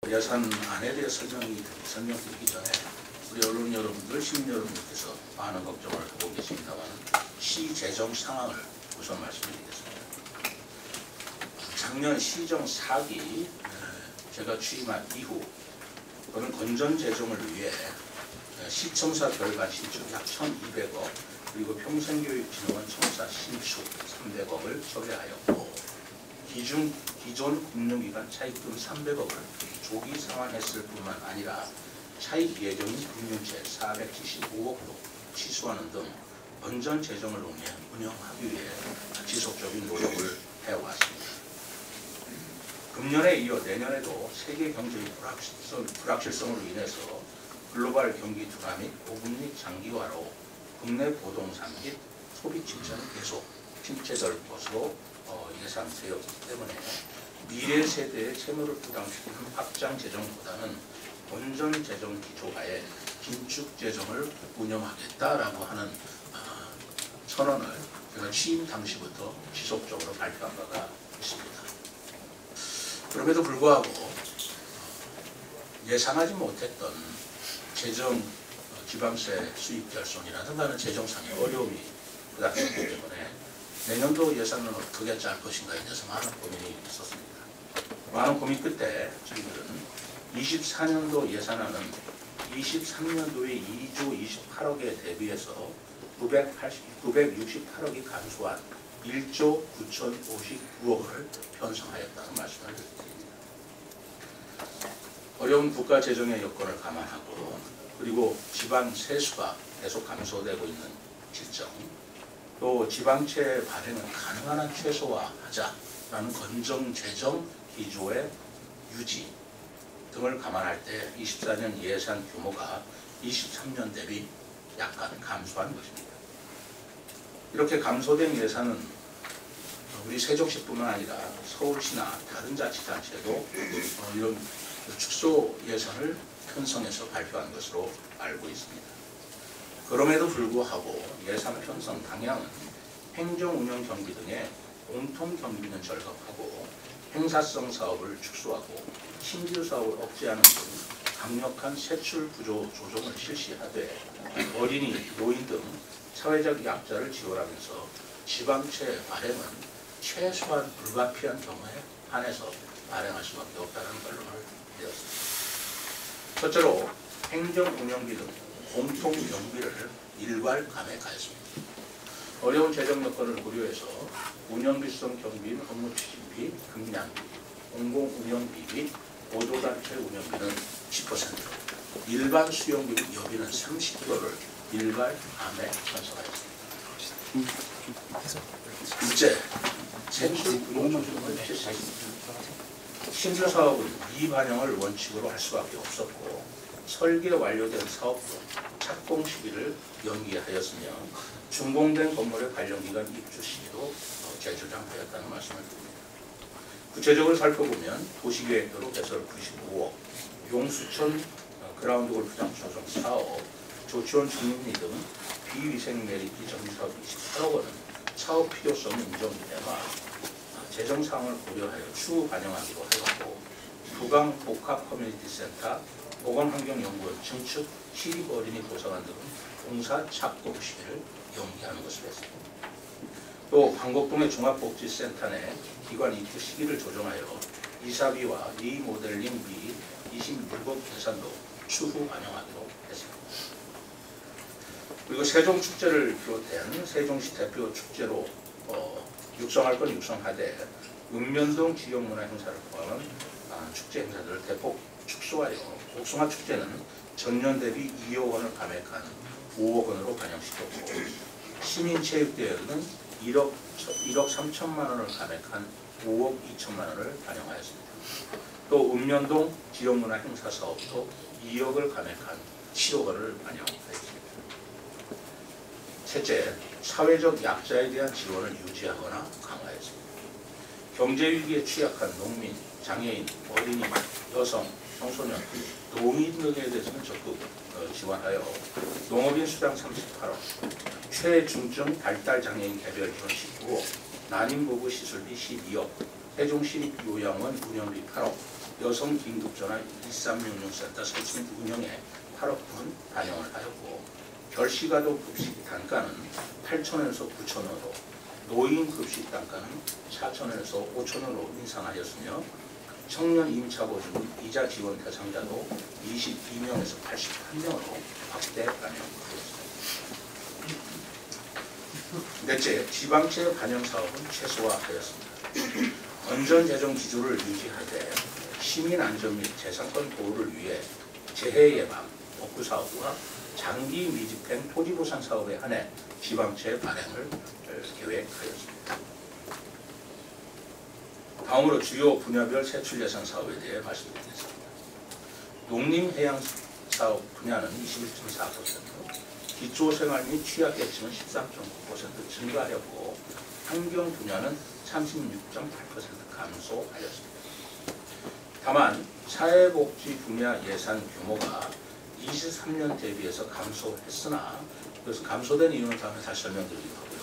예산안에 대해 설명드리기 전에 우리 언론 여러분들, 시민 여러분들께서 많은 걱정을 하고 계십니다만 시 재정 상황을 우선 말씀드리겠습니다. 작년 시정 4기 제가 취임한 이후 또는 건전 재정을 위해 시청사 결관 신축 약 1,200억 그리고 평생교육진흥원 청사 신축 300억을 처리하였고 기존 금융기관 차입금 300억을 조기 상환했을 뿐만 아니라 차입 예정인 금융채 475억도 취소하는 등 건전 재정을 운영하기 위해 지속적인 노력을 해왔습니다. 금년에 이어 내년에도 세계 경제의 불확실성으로 인해서 글로벌 경기 둔화 및 고금리 장기화로 국내 부동산 및 소비 침체는 계속 침체될 것으로 예상되었기 때문에 미래 세대의 채무를 부담시키는 확장 재정보다는 건전 재정 기조하에 긴축 재정을 운영하겠다라고 하는 선언을 제가 취임 당시부터 지속적으로 발표한 바가 있습니다. 그럼에도 불구하고 예상하지 못했던 재정 지방세 수입 결손이라든가 하는 재정상의 어려움이 부닥쳤기 때문에 내년도 예산은 어떻게 짤 것인가에 대해서 많은 고민이 있었습니다. 많은 고민 끝에 저희들은 24년도 예산안은 23년도에 2조 28억에 대비해서 968억이 감소한 1조 9,059억을 편성하였다는 말씀을 드립니다. 어려운 국가 재정의 여건을 감안하고 그리고 지방 세수가 계속 감소되고 있는 실정 또 지방채 발행을 가능한 한 최소화하자라는 건전 재정 기조의 유지 등을 감안할 때 24년 예산 규모가 23년 대비 약간 감소한 것입니다. 이렇게 감소된 예산은 우리 세종시뿐만 아니라 서울시나 다른 자치단체도 이런 축소 예산을 편성해서 발표한 것으로 알고 있습니다. 그럼에도 불구하고 예산 편성 방향은 행정운영 경비 등의 공통 경비는 절감하고 행사성 사업을 축소하고 신규 사업을 억제하는 등 강력한 세출 구조 조정을 실시하되 어린이, 노인 등 사회적 약자를 지원하면서 지방채 발행은 최소한 불가피한 경우에 한해서 발행할 수밖에 없다는 결론을 내었습니다. 첫째로 행정운영비 등 공통 경비를 일괄 감액하였습니다. 어려운 재정 여건을 고려해서 운영비성 경비인 업무 추진비, 금량비, 공공운영비 및 보도단체 운영비는 10%, 일반 수용비 및 여비는 30%를 일괄 감액 편성하였습니다. 둘째, 세출 구조 조정을 실시했습니다. 신규 사업은 미반영을 원칙으로 할 수밖에 없었고 설계 완료된 사업도 착공 시기를 연기하였으며 준공된 건물의 관련기관 입주 시기도 재조정하였다는 말씀을 드립니다. 구체적으로 살펴보면 도시계획도로 개설 95억, 용수천 그라운드 골프장 조성 4억, 조치원 주민리 등 비위생 메리트 정비사업 28억 원은 사업 필요성이 인정되마 재정 상황을 고려하여 추후 반영하기로 하였고 부강 복합 커뮤니티 센터, 보건환경연구원 증축, 시립어린이 도서관 등 공사 착공 시기를 연기하는 것으로 했습니다. 또 광곡동의 종합복지센터 내 기관 입주 시기를 조정하여 이사비와 리모델링비 26억 예산도 추후 반영하기로 했습니다. 그리고 세종축제를 비롯한 세종시 대표 축제로 육성할 건 육성하되 읍면동 지역문화 행사를 포함한 축제 행사들을 대폭 축소하여 복숭아 축제는 전년 대비 2억 원을 감액한 5억 원으로 반영시켰고 시민체육대회는 1억 3천만 원을 감액한 5억 2천만 원을 반영하였습니다. 또 읍면동 지역문화 행사 사업도 2억을 감액한 7억 원을 반영하였습니다. 셋째, 사회적 약자에 대한 지원을 유지하거나 강화했습니다. 경제위기에 취약한 농민, 장애인, 어린이, 여성, 청소년, 노인 등에 대해서는 적극 지원하여 농업인 수당 38억, 최중증 발달장애인 개별 지원 19억, 난임부부 시술비 12억, 세종시립요양원 운영비 8억, 여성 긴급전화 1366센터 설치 운영에 8억 원 반영을 하였고 결시가도 급식 단가는 8,000원에서 9,000원으로 노인 급식 단가는 4,000원에서 5,000원으로 인상하였으며 청년 임차보증 이자 지원 대상자도 22명에서 81명으로 확대 반영하였습니다. 넷째, 지방채 반영 사업은 최소화하였습니다. 건전 재정 기조를 유지하되 시민 안전 및 재산권 보호를 위해 재해 예방, 복구 사업과 장기 미집행 토지 보상 사업에 한해 지방채 발행을 계획하였습니다. 다음으로 주요 분야별 세출 예산 사업에 대해 말씀드리겠습니다. 농림해양 사업 분야는 21.4%, 기초생활 및 취약계층은 13.9% 증가하였고 환경 분야는 36.8% 감소하였습니다. 다만 사회복지 분야 예산 규모가 23년 대비해서 감소했으나 그래서 감소된 이유는 다음에 다시 설명드리기로 하고요.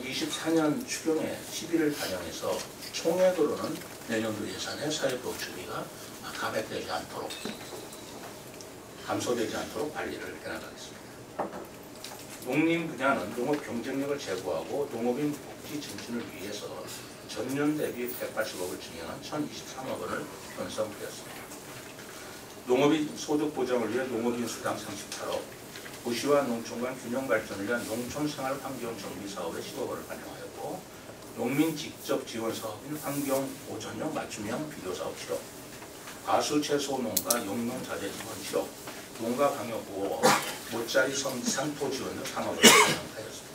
24년 추경에 11을 반영해서 총액으로는 내년도 예산에 사회복지비가 감액되지 않도록 감소되지 않도록 관리를 해나가겠습니다. 농림 분야는 농업 경쟁력을 제고하고 농업인 복지 증진을 위해서 전년 대비 180억을 증액한 1,023억 원을 편성하였습니다. 농업인 소득 보장을 위해 농업인 수당 38억, 도시와 농촌 간 균형 발전을 위한 농촌 생활 환경 정비 사업에 10억 원을 반영하였고, 농민 직접 지원 사업인 환경 보전형 맞춤형 비료 사업 7억, 과수 채소 농가 용농 자재 지원 7억, 농가 방역 보호업, 모짜리 상토 지원 등 3억을 반영하였습니다.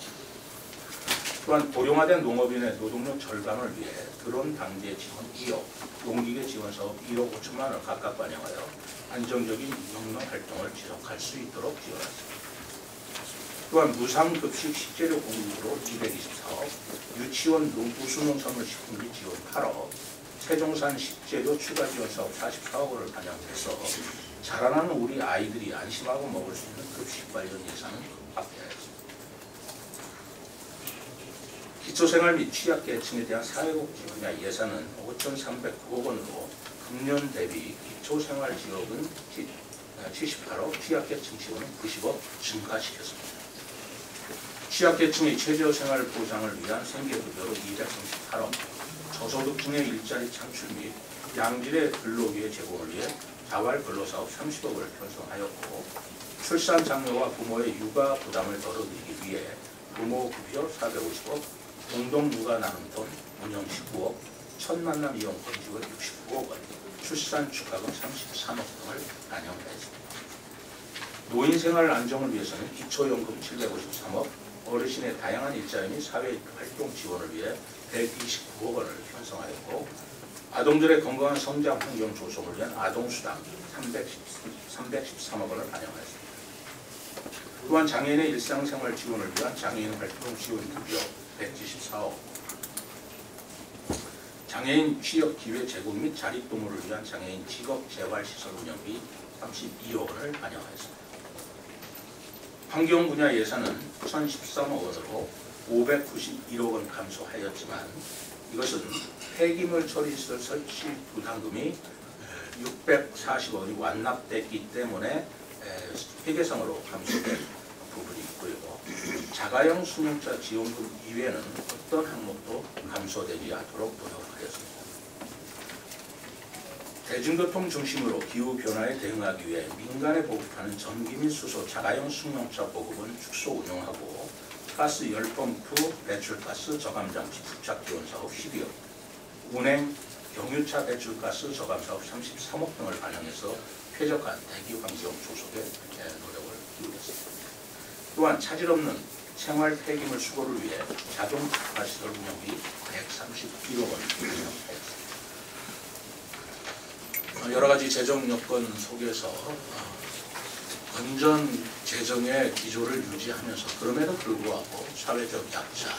또한 고령화된 농업인의 노동력 절감을 위해 드론 방제 지원 2억, 농기계 지원 사업 1억 5천만 원을 각각 반영하여 안정적인 농농 활동을 지속할 수 있도록 지원했습니다. 또한 무상급식 식재료 공급으로 224억, 유치원 우수농산물 식품비 지원 8억, 세종산 식재료 추가 지원 사업 44억 원을 반영해서 자라나는 우리 아이들이 안심하고 먹을 수 있는 급식 관련 예산은 확대하였습니다. 기초생활 및 취약계층에 대한 사회복지 분야 예산은 5,309억 원으로 금년 대비 기초생활지원은 78억, 취약계층 지원은 90억 증가시켰습니다. 취약계층의 최저생활 보장을 위한 생계급여로 238억, 저소득층의 일자리 창출 및 양질의 근로기회 제공을 위해 자활 근로사업 30억을 편성하였고, 출산 장려와 부모의 육아 부담을 덜어드리기 위해 부모급여 450억, 공동육아 나눔돈 운영 19억, 첫 만남 이용권 지원 69억 원, 출산 축하금 33억 등을 반영하였습니다. 노인 생활 안정을 위해서는 기초연금 753억, 어르신의 다양한 일자리 및 사회활동 지원을 위해 129억 원을 편성하였고, 아동들의 건강한 성장 환경 조성을 위한 아동수당 313억 원을 반영하였습니다. 또한 장애인의 일상생활 지원을 위한 장애인 활동 지원 급여 174억, 장애인 취업 기회 제공 및 자립도모를 위한 장애인 직업 재활시설 운영비 32억 원을 반영하였습니다. 환경 분야 예산은 1,013억 원으로 591억 원 감소하였지만 이것은 폐기물 처리시설 설치 부담금이 640억이 완납됐기 때문에 회계상으로 감소된 부분이 있고요. 자가용 수용차 지원금 이외에는 어떤 항목도 감소되지 않도록 노력하였습니다. 대중교통 중심으로 기후변화에 대응하기 위해 민간에 보급하는 전기 및 수소 자가용 승용차 보급은 축소 운영하고, 가스 열펌프 배출가스 저감장치 부착 지원 사업 12억, 운행 경유차 배출가스 저감 사업 33억 등을 반영해서 쾌적한 대기 환경 조속에 노력을 기울였습니다. 또한 차질 없는 생활 폐기물 수거를 위해 자동 가시설 운영비 131억 원 반영하였습니다. 여러 가지 재정 여건 속에서 건전 재정의 기조를 유지하면서 그럼에도 불구하고 사회적 약자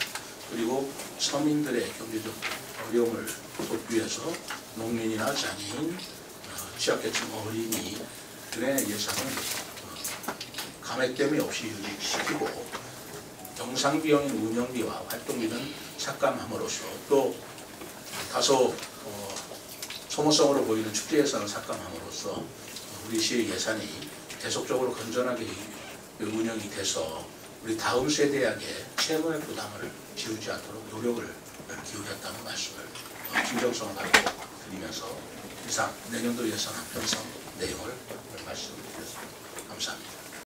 그리고 서민들의 경제적 어려움을 돕기 위해서 농민이나 장애인, 취약계층 어린이들의 예산을 감액됨이 없이 유지시키고 정상비용인 운영비와 활동비는 삭감함으로써 또 다소 소모성으로 보이는 축제 예산을 삭감함으로써 우리 시의 예산이 계속적으로 건전하게 운영이 돼서 우리 다음 세대에게 채무의 부담을 지우지 않도록 노력을 기울였다는 말씀을 진정성을 가지고 드리면서 이상 내년도 예산 편성 내용을 말씀드렸습니다. 감사합니다.